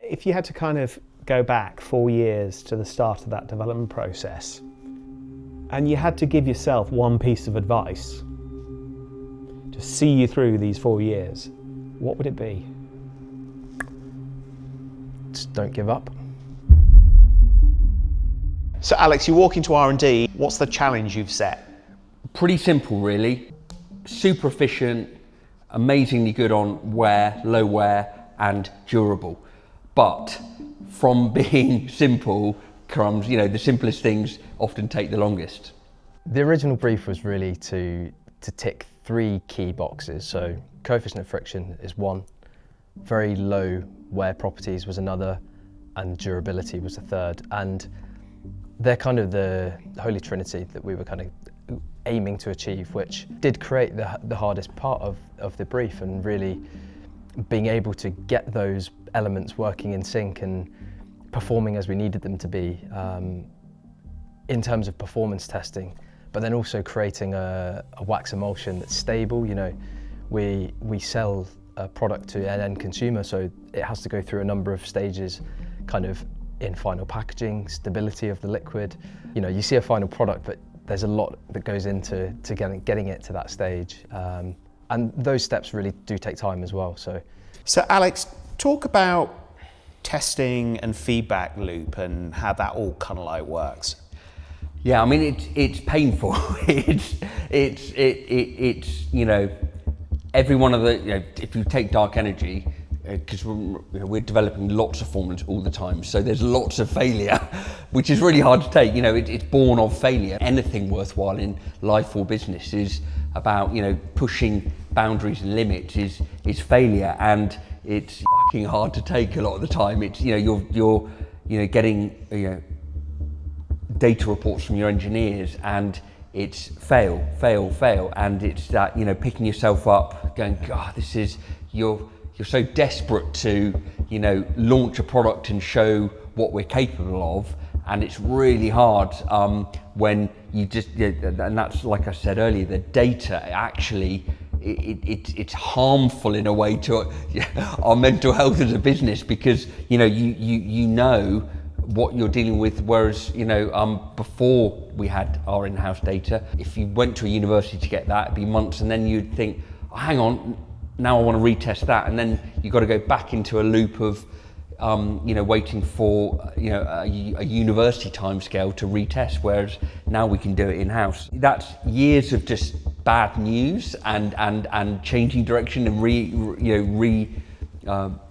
If you had to kind of go back 4 years to the start of that development process, and you had to give yourself one piece of advice to see you through these 4 years, what would it be? Just don't give up. So Alex, you walk into R&D, what's the challenge you've set? Pretty simple really. Super efficient, amazingly good on wear, low wear and durable. But from being simple comes, the simplest things often take the longest. The original brief was really to tick 3 key boxes. So coefficient of friction is one, very low wear properties was another, and durability was the third. And they're kind of the holy trinity that we were kind of aiming to achieve, which did create the hardest part of the brief, and really being able to get those elements working in sync and performing as we needed them to be in terms of performance testing, but then also creating a wax emulsion that's stable. We sell a product to an end consumer, so it has to go through a number of stages kind of in final packaging, stability of the liquid. You see a final product, but there's a lot that goes into getting it to that stage. And those steps really do take time as well. So Alex, talk about testing and feedback loop and how that all kind of like works. Yeah, I mean it's painful. it's every one of the if you take dark energy, because we're developing lots of formulas all the time, so there's lots of failure, which is really hard to take. It's born of failure. Anything worthwhile in life or business is about pushing boundaries and limits. Is failure, and it's fucking hard to take a lot of the time. It's you're getting data reports from your engineers, and it's fail, and it's that picking yourself up, going, God, this is You're so desperate to, launch a product and show what we're capable of, and it's really hard when you just, and that's like I said earlier, the data actually, it's harmful in a way to our mental health as a business, because you know what you're dealing with, whereas before we had our in-house data, if you went to a university to get that, it'd be months, and then you'd think, oh, hang on, now I want to retest that, and then you've got to go back into a loop of waiting for a university timescale to retest, whereas now we can do it in-house. That's years of just bad news and changing direction and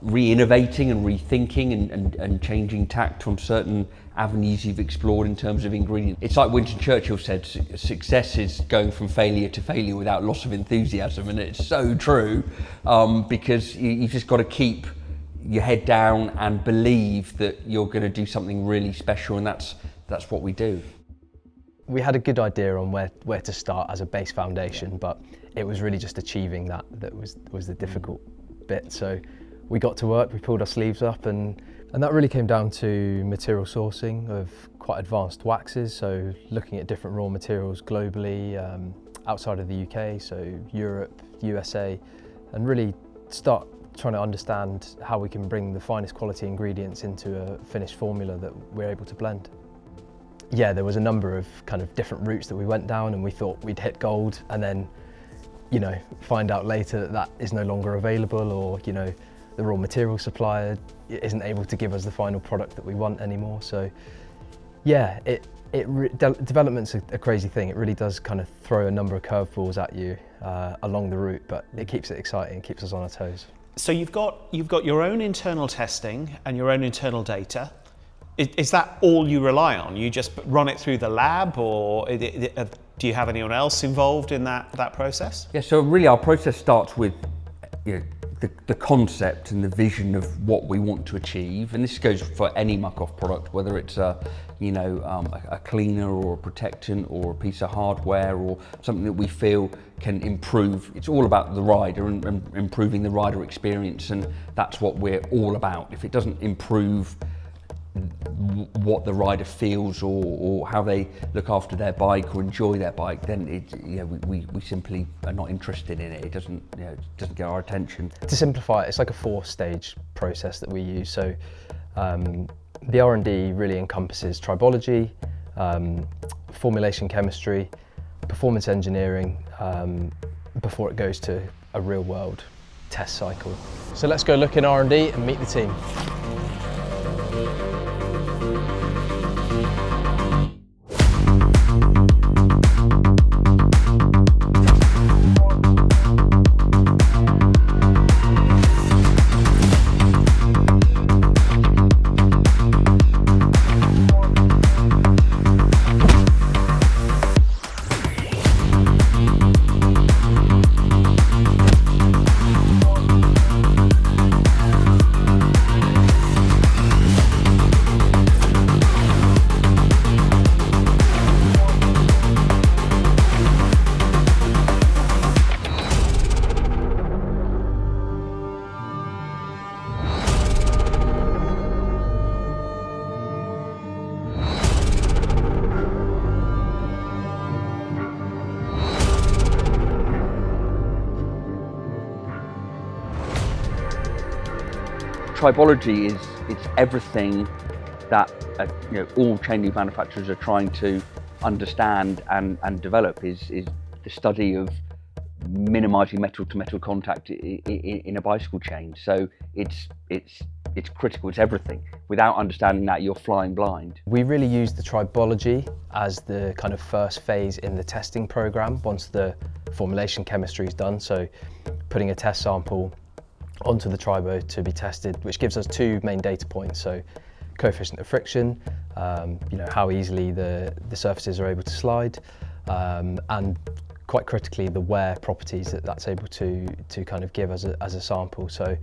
re-innovating and rethinking and changing tact on certain avenues you've explored in terms of ingredients. It's like Winston Churchill said, success is going from failure to failure without loss of enthusiasm, and it's so true, because you've just got to keep your head down and believe that you're going to do something really special, and that's what we do. We had a good idea on where to start as a base foundation, but it was really just achieving that was the difficult bit. So we got to work, we pulled our sleeves up, and that really came down to material sourcing of quite advanced waxes, so looking at different raw materials globally, outside of the UK, so Europe, USA, and really start trying to understand how we can bring the finest quality ingredients into a finished formula that we're able to blend. Yeah, there was a number of kind of different routes that we went down, and we thought we'd hit gold, and then find out later that is no longer available, or the raw material supplier isn't able to give us the final product that we want anymore. So yeah, development's a crazy thing. It really does kind of throw a number of curveballs at you along the route, but it keeps it exciting, keeps us on our toes. So you've got your own internal testing and your own internal data. Is that all you rely on? You just run it through the lab, or do you have anyone else involved in that process? Yeah, so really our process starts with the concept and the vision of what we want to achieve, and this goes for any Muc-Off product, whether it's a cleaner or a protectant or a piece of hardware or something that we feel can improve. It's all about the rider and improving the rider experience, and that's what we're all about. If it doesn't improve what the rider feels or how they look after their bike or enjoy their bike, then we simply are not interested in it. It doesn't get our attention. To simplify it, it's like a 4-stage process that we use. So the R&D really encompasses tribology, formulation chemistry, performance engineering, before it goes to a real world test cycle. So let's go look in R&D and meet the team. Tribology it's everything that all chain lube manufacturers are trying to understand and develop is the study of minimising metal-to-metal contact in a bicycle chain. So it's critical. It's everything. Without understanding that, you're flying blind. We really use the tribology as the kind of first phase in the testing program once the formulation chemistry is done. So putting a test sample onto the tribo to be tested, which gives us 2 main data points. So coefficient of friction, how easily the surfaces are able to slide, and quite critically the wear properties that's able to kind of give as a sample. So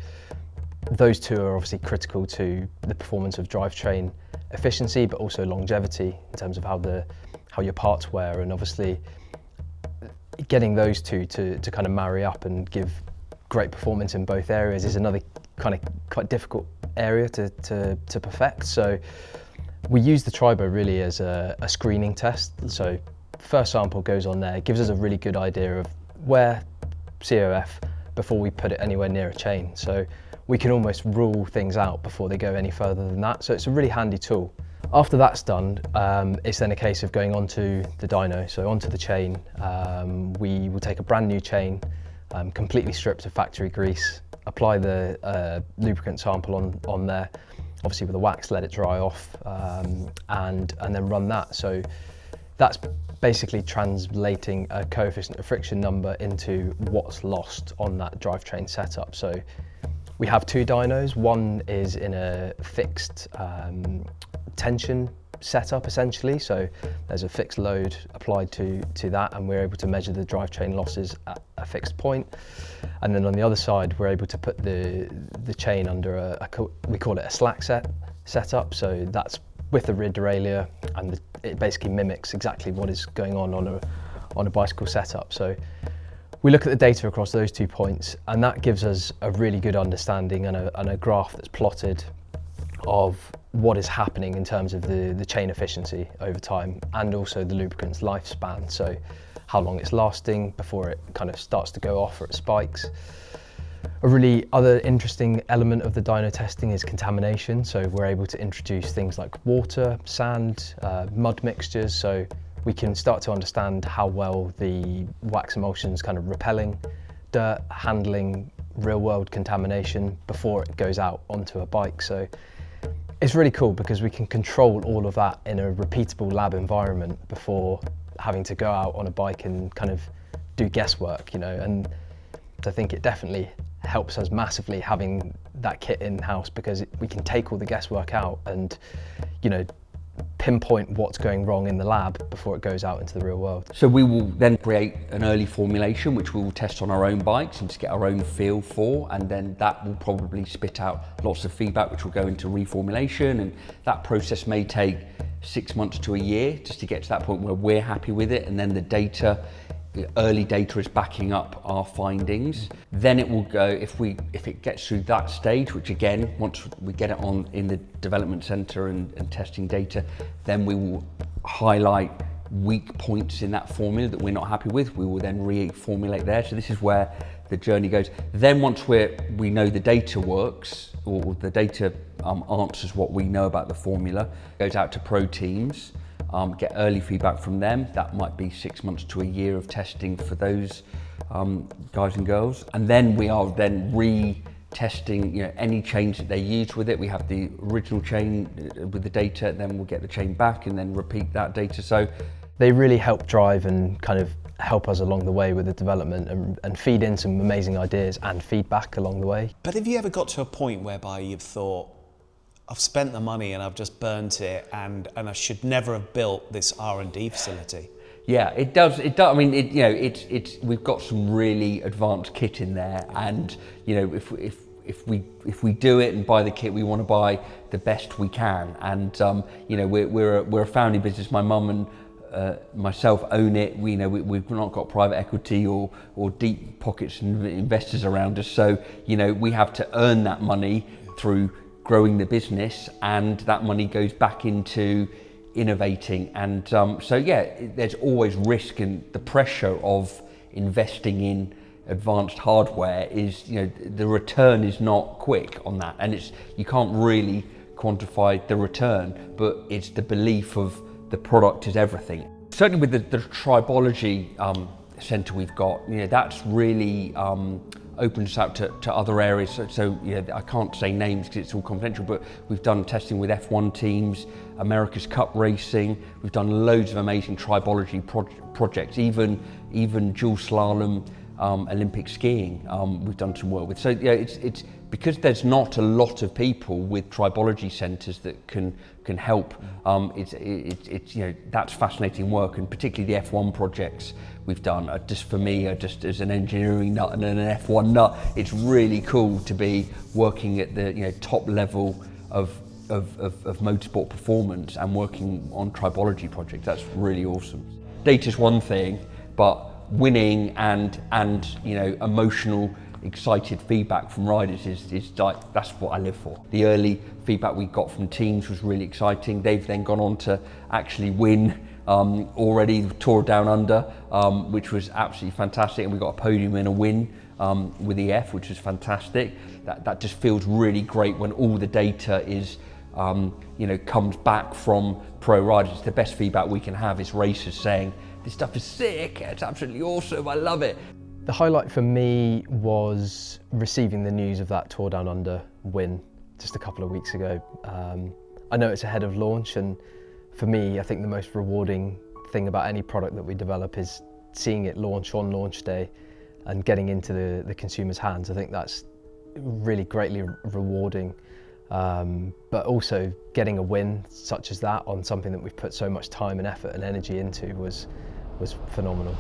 those 2 are obviously critical to the performance of drivetrain efficiency, but also longevity in terms of how your parts wear, and obviously getting those 2 to kind of marry up and give great performance in both areas is another kind of quite difficult area to perfect. So we use the tribo really as a screening test. So first sample goes on there, it gives us a really good idea of where COF before we put it anywhere near a chain. So we can almost rule things out before they go any further than that. So it's a really handy tool. After that's done, it's then a case of going onto the dyno, so onto the chain. We will take a brand new chain, completely stripped of factory grease, apply the lubricant sample on there, obviously with a wax, let it dry off, and then run that. So that's basically translating a coefficient of friction number into what's lost on that drivetrain setup. So we have 2 dynos. One is in a fixed tension setup essentially, so there's a fixed load applied to that, and we're able to measure the drivetrain losses at a fixed point. And then on the other side, we're able to put the chain under we call it a slack setup. So that's with the rear derailleur, and it basically mimics exactly what is going on a bicycle setup. So we look at the data across those 2 points, and that gives us a really good understanding and a graph that's plotted of what is happening in terms of the chain efficiency over time, and also the lubricant's lifespan. So how long it's lasting before it kind of starts to go off or it spikes. A really other interesting element of the dyno testing is contamination. So we're able to introduce things like water, sand, mud mixtures. So we can start to understand how well the wax emulsion's kind of repelling dirt, handling real world contamination before it goes out onto a bike. So it's really cool because we can control all of that in a repeatable lab environment before having to go out on a bike and kind of do guesswork, and I think it definitely helps us massively having that kit in-house, because we can take all the guesswork out and, pinpoint what's going wrong in the lab before it goes out into the real world. So we will then create an early formulation which we will test on our own bikes and just get our own feel for, and then that will probably spit out lots of feedback which will go into reformulation, and that process may take 6 months to a year just to get to that point where we're happy with it, and then the data early data is backing up our findings. Then it will go, if it gets through that stage, which again, once we get it on in the development center and testing data, then we will highlight weak points in that formula that we're not happy with. We will then reformulate there. So this is where the journey goes. Then once we know the data works, or the data answers what we know about the formula, goes out to pro teams, get early feedback from them. That might be 6 months to a year of testing for those guys and girls. And then we are then retesting, any change that they use with it. We have the original chain with the data, then we'll get the chain back and then repeat that data. So they really help drive and kind of help us along the way with the development and feed in some amazing ideas and feedback along the way. But have you ever got to a point whereby you've thought, I've spent the money and I've just burnt it, and I should never have built this R&D facility? Yeah, it does. I mean, it's we've got some really advanced kit in there, and if we do it and buy the kit, we want to buy the best we can. And we're a family business. My mum and myself own it. We've not got private equity or deep pockets and investors around us. So we have to earn that money through growing the business, and that money goes back into innovating. And there's always risk, and the pressure of investing in advanced hardware is, the return is not quick on that, and you can't really quantify the return, but it's the belief of the product is everything. Certainly with the Tribology centre we've got, that's really opens us out to other areas. So I can't say names because it's all confidential, but we've done testing with F1 teams, America's Cup racing. We've done loads of amazing Tribology projects, even dual slalom, Olympic skiing. We've done some work with. So it's because there's not a lot of people with Tribology centres that can help. It's that's fascinating work, and particularly the F1 projects we've done are just, for me, just as an engineering nut and an F1 nut, it's really cool to be working at the top level of motorsport performance and working on Tribology projects. That's really awesome. Data's one thing, but winning and emotional, excited feedback from riders is like, that's what I live for. The early feedback we got from teams was really exciting. They've then gone on to actually win already the Tour Down Under, which was absolutely fantastic, and we got a podium and a win with EF, which was fantastic. That just feels really great when all the data is comes back from pro riders. The best feedback we can have is racers saying, this stuff is sick, it's absolutely awesome, I love it. The highlight for me was receiving the news of that Tour Down Under win just a couple of weeks ago. I know it's ahead of launch, and for me, I think the most rewarding thing about any product that we develop is seeing it launch on launch day and getting into the consumer's hands. I think that's really greatly rewarding. But also getting a win such as that on something that we've put so much time and effort and energy into was phenomenal.